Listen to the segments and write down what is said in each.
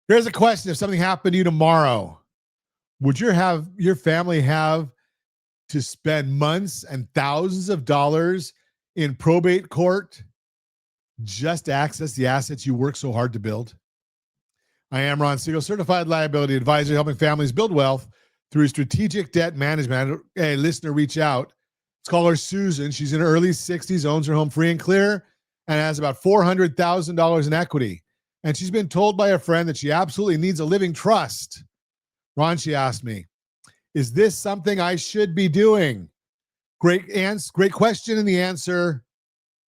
Here's a question. If something happened to you tomorrow, would your family have to spend months and thousands of dollars in probate court just to access the assets you work so hard to build? I am Ron Siegel, certified liability advisor, helping families build wealth through strategic debt management. A listener reach out. Let's call her Susan. She's in her early 60s, owns her home free and clear, and has about $400,000 in equity. And she's been told by a friend that she absolutely needs a living trust. Ron, she asked me, is this something I should be doing? Great question. And the answer,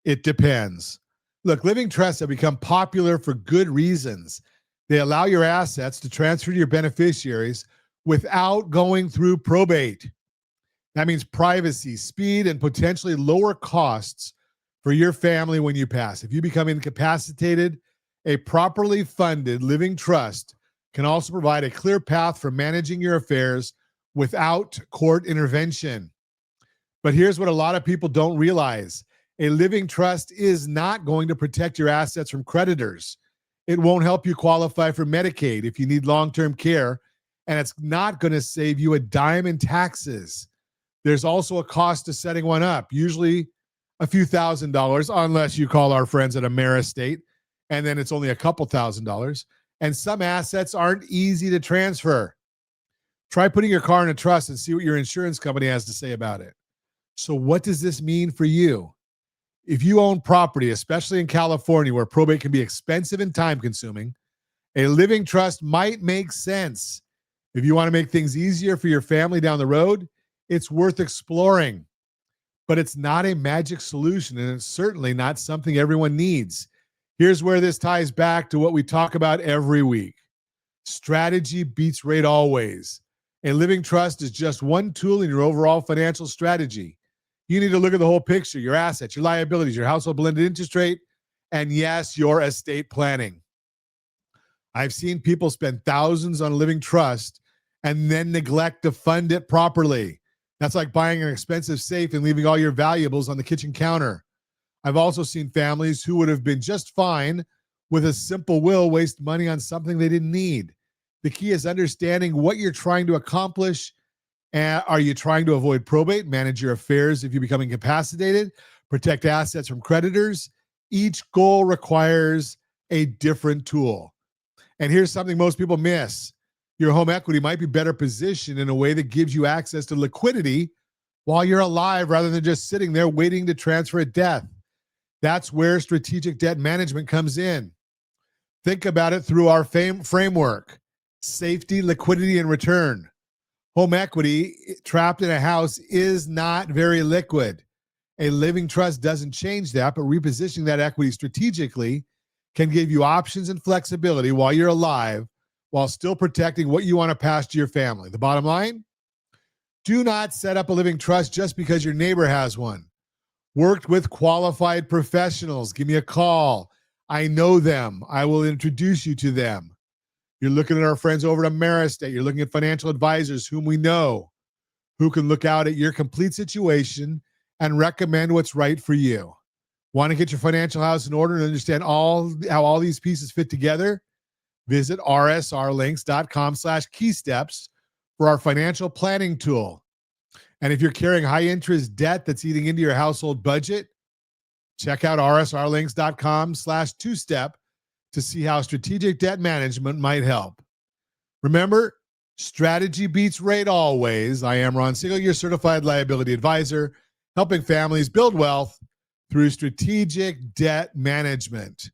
it depends. Look, living trusts have become popular for good reasons. They allow your assets to transfer to your beneficiaries without going through probate. That means privacy, speed, and potentially lower costs for your family when you pass. If you become incapacitated, a properly funded living trust can also provide a clear path for managing your affairs without court intervention. But here's what a lot of people don't realize. A living trust is not going to protect your assets from creditors. It won't help you qualify for Medicaid if you need long-term care, and it's not going to save you a dime in taxes. There's also a cost to setting one up, usually a few $1,000s, unless you call our friends at AmeriEstate, and then it's only a couple $1,000s. And some assets aren't easy to transfer. Try putting your car in a trust and see what your insurance company has to say about it. So what does this mean for you? If you own property, especially in California, where probate can be expensive and time-consuming, a living trust might make sense. If you want to make things easier for your family down the road, it's worth exploring. But it's not a magic solution, and it's certainly not something everyone needs. Here's where this ties back to what we talk about every week. Strategy beats rate always. A living trust is just one tool in your overall financial strategy. You need to look at the whole picture, your assets, your liabilities, your household blended interest rate, and yes, your estate planning. I've seen people spend thousands on a living trust and then neglect to fund it properly. That's like buying an expensive safe and leaving all your valuables on the kitchen counter. I've also seen families who would have been just fine with a simple will waste money on something they didn't need. The key is understanding what you're trying to accomplish. Are you trying to avoid probate, manage your affairs if you become incapacitated, protect assets from creditors? Each goal requires a different tool. And here's something most people miss. Your home equity might be better positioned in a way that gives you access to liquidity while you're alive rather than just sitting there waiting to transfer at death. That's where strategic debt management comes in. Think about it through our framework: safety, liquidity, and return. Home equity trapped in a house is not very liquid. A living trust doesn't change that, but repositioning that equity strategically can give you options and flexibility while you're alive, while still protecting what you want to pass to your family. The bottom line: do not set up a living trust just because your neighbor has one. Worked with qualified professionals. Give me a call. I know them. I will introduce you to them. You're looking at our friends over at AmeriEstate. You're looking at financial advisors whom we know, who can look out at your complete situation and recommend what's right for you. Want to get your financial house in order and understand how all these pieces fit together? Visit rsrlinks.com/keysteps for our financial planning tool. And if you're carrying high interest debt that's eating into your household budget, check out rsrlinks.com/2step to see how strategic debt management might help. Remember, strategy beats rate always. I am Ron Siegel, your certified liability advisor, helping families build wealth through strategic debt management.